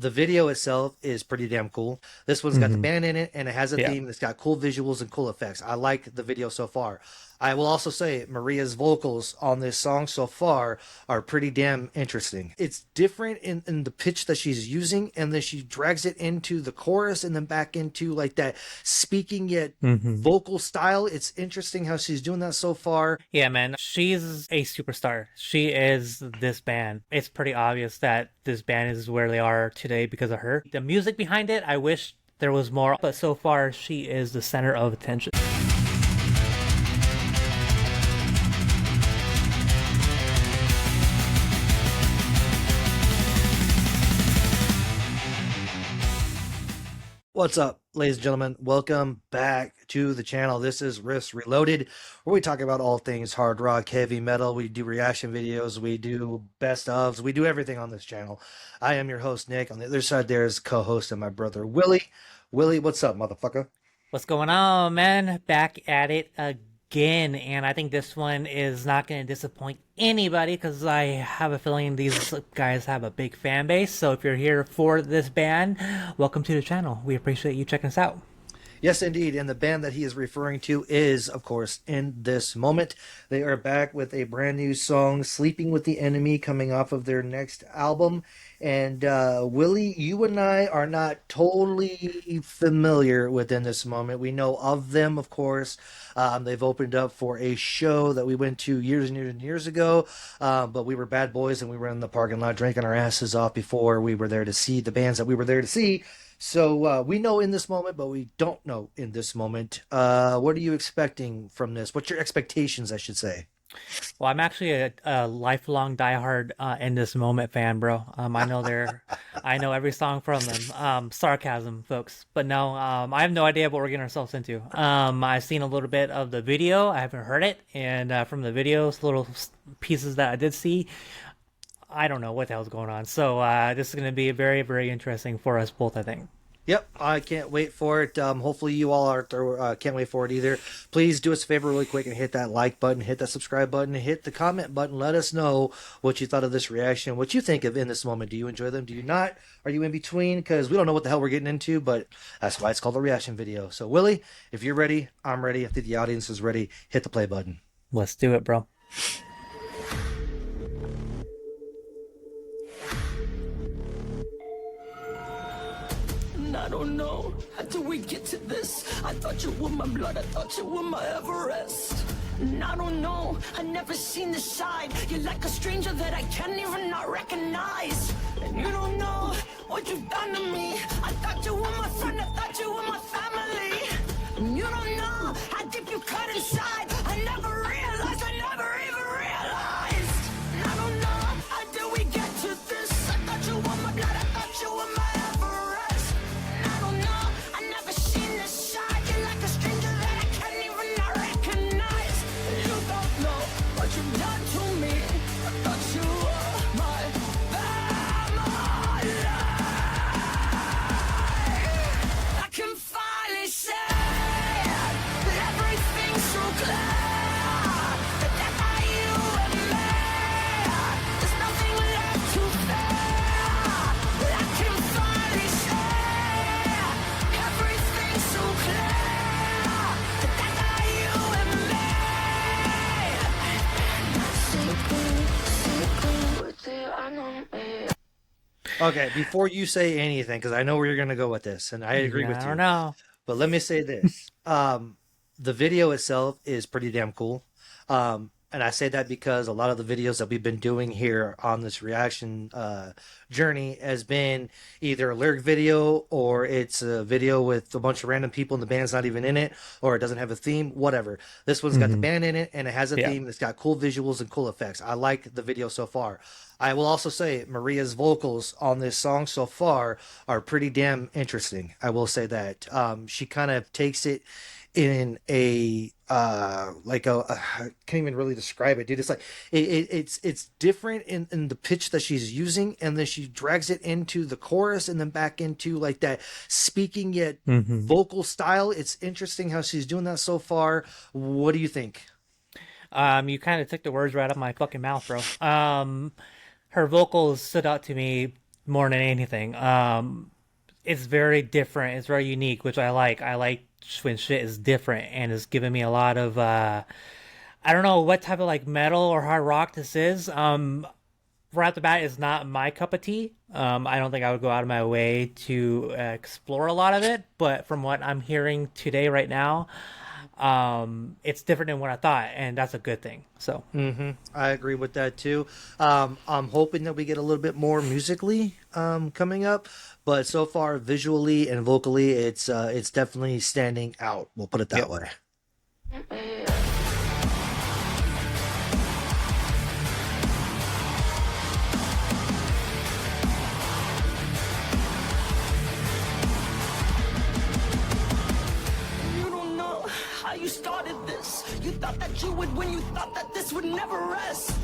The video itself is pretty damn cool. This one's got the Hmm. band in it and it has a Yeah. theme that's got cool visuals and cool effects. I like the video so far. I will also say Maria's vocals on this song so far are pretty damn interesting. It's different in the pitch that she's using, and then she drags it into the chorus and then back into like that speaking yet Hmm. vocal style. It's interesting how she's doing that so far. Yeah, man. She's a superstar. She is this band. It's pretty obvious that this band is where they are today because of her. The music behind it, I wish there was more, but so far she is the center of attention. What's up, ladies and gentlemen? Welcome back to the channel. This is Riffs Reloaded, where we talk about all things hard rock, heavy metal. We do reaction videos, we do best ofs, we do everything on this channel. I am your host, Nick. On the other side, there is co-host and my brother, Willie. Willie, what's up, motherfucker? What's going on, man? Back at it again, and I think this one is not going to disappoint anybody because I have a feeling these guys have a big fan base. So if you're here for this band, welcome to the channel. We appreciate you checking us out. Yes, indeed. And the band that he is referring to is, of course, In This Moment. They are back with a brand new song, Sleeping with the Enemy, coming off of their next album. And Willie, you and I are not totally familiar with In This Moment. We know of them, of course. They've opened up for a show that we went to years and years and years ago. But we were bad boys and we were in the parking lot drinking our asses off before we were there to see the bands that we were there to see. So we know In This Moment, but we don't know In This Moment. What are you expecting from this? What's your expectations, I should say? Well, I'm actually a lifelong diehard In This Moment fan, bro. I know every song from them. Sarcasm, folks, but no, I have no idea what we're getting ourselves into. I've seen a little bit of the video. I haven't heard it, and from the videos, little pieces that I did see, I don't know what the hell's going on. So this is going to be very, very interesting for us both, I think. Yep, I can't wait for it. Hopefully, you all are can't wait for it either. Please do us a favor really quick and hit that like button, hit that subscribe button, hit the comment button. Let us know what you thought of this reaction, what you think of In This Moment. Do you enjoy them? Do you not? Are you in between? Because we don't know what the hell we're getting into, but that's why it's called a reaction video. So, Willie, if you're ready, I'm ready. If the audience is ready, hit the play button. Let's do it, bro. I don't know. How do we get to this? I thought you were my blood, I thought you were my Everest. And I don't know, I never seen this side. You're like a stranger that I can't even not recognize. And you don't know what you've done to me. I thought you were my friend, I thought you were my family. And you don't know how deep you cut inside. I never realized, I never even realized. And I don't know, how do we get to this? I thought you were my blood, I thought you were my Everest. I don't know, I never seen this side. You're like a stranger that I can't even not recognize. You don't know what you've done to me. I thought you were my family. I can finally say everything's so clear. That I, you and me, there's nothing left to fear. I can finally say everything's so clear. That I, you and me. Secret with the enemy. Okay, before you say anything, because I know where you're going to go with this, and I agree Yeah, with I you. don't know. But let me say this. The video itself is pretty damn cool. And I say that because a lot of the videos that we've been doing here on this reaction journey has been either a lyric video or it's a video with a bunch of random people and the band's not even in it, or it doesn't have a theme, whatever. This one's got the Hmm. band in it and it has a Yeah. theme that's got cool visuals and cool effects. I like the video so far. I will also say Maria's vocals on this song so far are pretty damn interesting. I will say that. She kind of takes it in a I can't even really describe it, dude. It's like it's different in the pitch that she's using, and then she drags it into the chorus and then back into like that speaking yet Hmm. vocal style. It's interesting how she's doing that so far. What do you think? You kind of took the words right out of my fucking mouth, bro. Her vocals stood out to me more than anything. It's very different. It's very unique, which I like. I like when shit is different and it's giving me a lot of I don't know what type of like metal or hard rock this is. Right off the bat, is not my cup of tea. I don't think I would go out of my way to explore a lot of it, but from what I'm hearing today, right now, it's different than what I thought, and that's a good thing. So, I agree with that too. I'm hoping that we get a little bit more musically coming up, but so far visually and vocally, it's definitely standing out. We'll put it that yep. way. You don't know how you started this. You thought that you would win, you thought that this would never rest.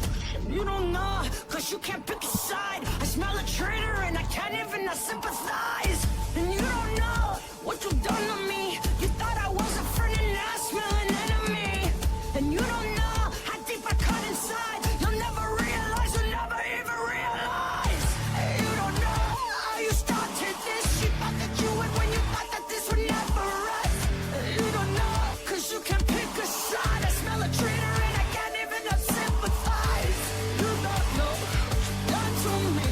You don't know, cause you can't pick a side. I smell a traitor and I can't even not sympathize. And you don't know what you've done to me. You thought I was a friend and now I smell an enemy. And you don't know how deep I cut inside. You'll never realize, you'll never even realize. You don't know how you started this. You thought that you would win, you thought that this would never rest. You don't know, cause you can't pick a side. I smell a traitor and I can't even not sympathize. You don't know what you've done to me.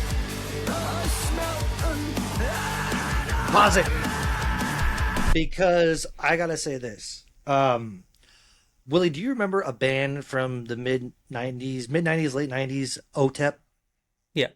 I smell an enemy. Pause it. Because I gotta say this. Willie, do you remember a band from the mid 90s, late 90s, OTEP? Yeah.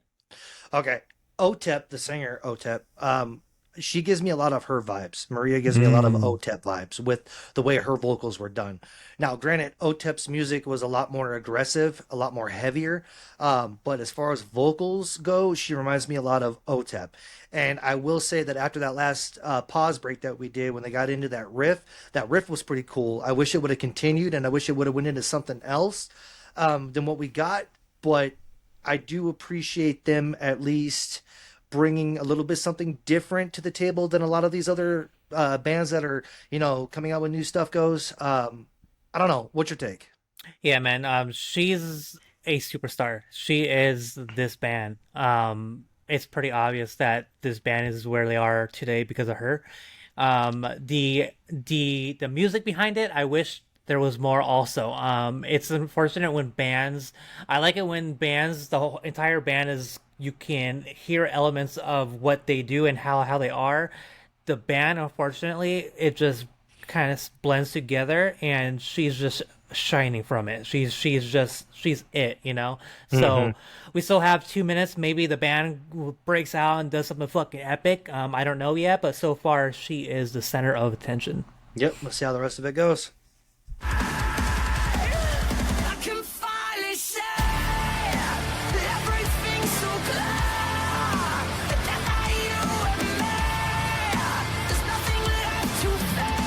Okay. OTEP, the singer OTEP, she gives me a lot of her vibes. Maria gives me a lot of OTEP vibes with the way her vocals were done. Now, granted, OTEP's music was a lot more aggressive, a lot more heavier. But as far as vocals go, she reminds me a lot of OTEP. And I will say that after that last pause break that we did when they got into that riff was pretty cool. I wish it would have continued, and I wish it would have went into something else than what we got. But I do appreciate them at least bringing a little bit something different to the table than a lot of these other bands that are, coming out with new stuff goes. I don't know. What's your take? Yeah, man. She's a superstar. She is this band. It's pretty obvious that this band is where they are today because of her. The music behind it, I wish there was more also. It's unfortunate when bands, I like it when bands, the whole entire band is, you can hear elements of what they do and how they are. The band, unfortunately, it just kind of blends together, and she's just shining from it. She's it, you know. So we still have 2 minutes. Maybe the band breaks out and does something fucking epic. I don't know yet, but so far she is the center of attention. Yep. Let's see how the rest of it goes. I can finally say everything's so clear. That you and me, there's nothing left to fear.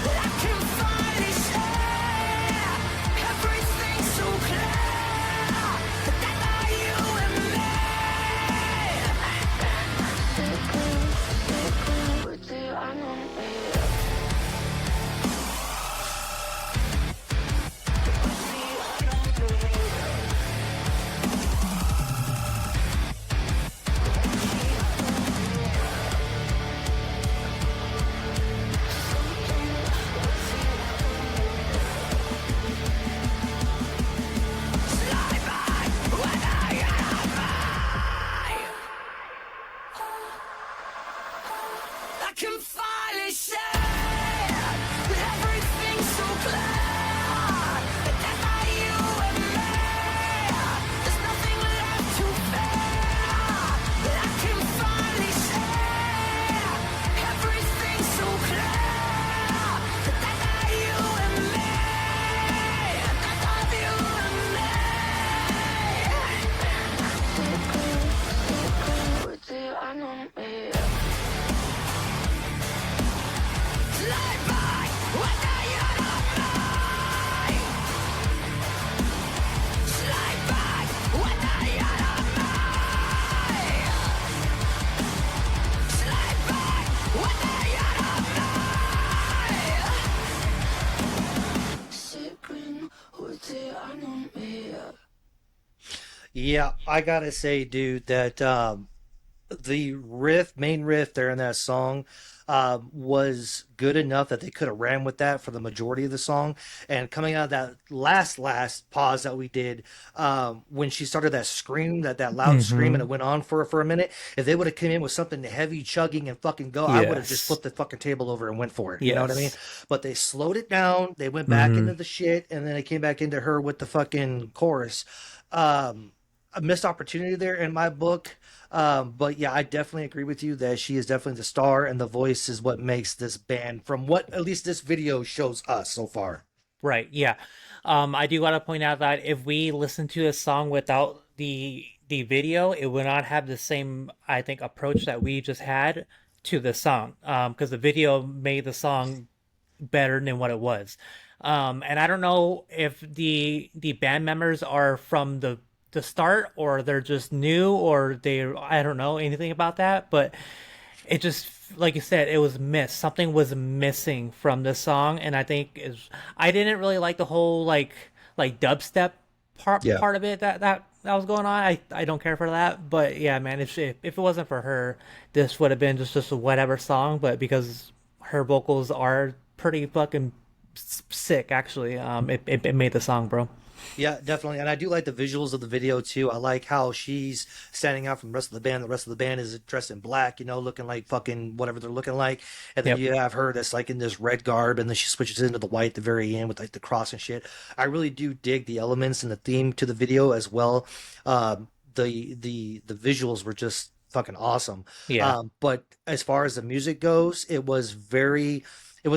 I can finally say everything's so clear. That you and me. With you, I know me. I can finally say everything's so clear. That you and me, there's nothing left to fear. I can finally say everything's so clear. That you and me, that you and me. With you, I know me. Yeah, I gotta say, dude, that the main riff there in that song, was good enough that they could have ran with that for the majority of the song. And coming out of that last pause that we did, when she started that scream, that loud scream, and Mm-hmm. it went on for a minute, if they would have come in with something heavy, chugging, and fucking go, I would have just Yes. flipped the fucking table over and went for it. You know what I mean? Yes. But they slowed it down. They went back Mm-hmm. into the shit, and then they came back into her with the fucking chorus. Um, a missed opportunity there in my book. But yeah, I definitely agree with you that she is definitely the star, and the voice is what makes this band, from what at least this video shows us so far. Right, yeah. I do want to point out that if we listen to a song without the video, it would not have the same, I think, approach that we just had to the song. Because the video made the song better than what it was. And I don't know if the band members are from the start, or they're just new, or they, I don't know anything about that, but it just, like you said, it was missed. Something was missing from this song, and I think is, I didn't really like the whole like dubstep Yeah. part of it that was going on. I don't care for that, but yeah, man, if it wasn't for her, this would have been just a whatever song. But because her vocals are pretty fucking sick, actually, it made the song, bro. Yeah, definitely. And I do like the visuals of the video too. I like how she's standing out from the rest of the band. The rest of the band is dressed in black, looking like fucking whatever they're looking like. And then Yep. you have her that's like in this red garb, and then she switches into the white at the very end with like the cross and shit. I really do dig the elements and the theme to the video as well. The visuals were just fucking awesome. Yeah. But as far as the music goes, it was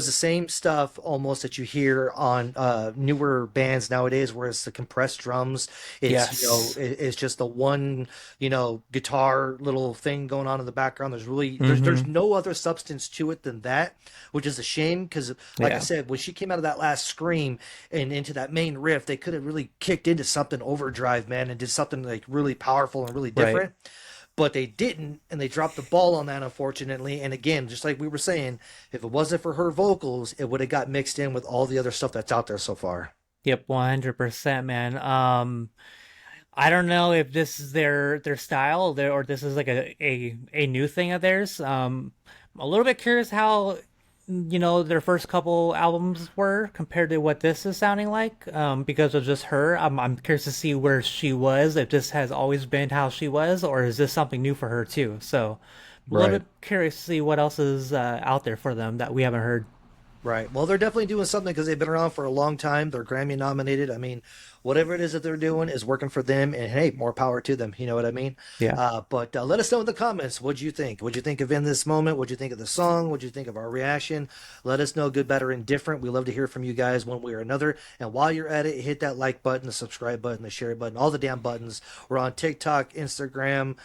the same stuff almost that you hear on newer bands nowadays, where it's the compressed drums. It's Yes. it's just the one guitar little thing going on in the background. There's Mm-hmm. no other substance to it than that, which is a shame because, like I Yeah. said, when she came out of that last scream and into that main riff, they could have really kicked into something overdrive, man, and did something like really powerful and really Right. different, but they didn't, and they dropped the ball on that, unfortunately. And again, just like we were saying, if it wasn't for her vocals, it would have got mixed in with all the other stuff that's out there so far. Yep, 100%, man. I don't know if this is their style, or this is like a new thing of theirs. I'm a little bit curious how, their first couple albums were compared to what this is sounding like. Because of just her. I'm curious to see where she was, if this has always been how she was, or is this something new for her too. So I'm a little Right. bit curious to see what else is out there for them that we haven't heard. Right. Well, they're definitely doing something because they've been around for a long time. They're Grammy nominated. I mean, whatever it is that they're doing is working for them, and hey, more power to them. You know what I mean? Yeah. But let us know in the comments. What'd you think? What'd you think of In This Moment? What'd you think of the song? What'd you think of our reaction? Let us know, good, bad, or indifferent. We love to hear from you guys one way or another. And while you're at it, hit that like button, the subscribe button, the share button, all the damn buttons. We're on TikTok, Instagram,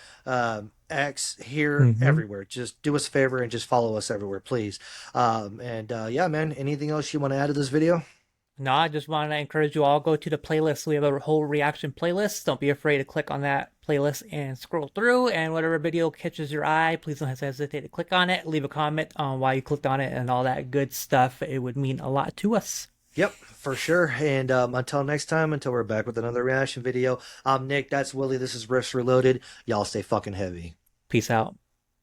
X, here, Mm-hmm. everywhere. Just do us a favor and just follow us everywhere, please. And yeah, man, anything else you want to add to this video? No, I just want to encourage you all, go to the playlist. We have a whole reaction playlist. Don't be afraid to click on that playlist and scroll through. And whatever video catches your eye, please don't hesitate to click on it. Leave a comment on why you clicked on it and all that good stuff. It would mean a lot to us. Yep, for sure. And until next time, until we're back with another reaction video, I'm Nick. That's Willie. This is Riffs Reloaded. Y'all stay fucking heavy. Peace out.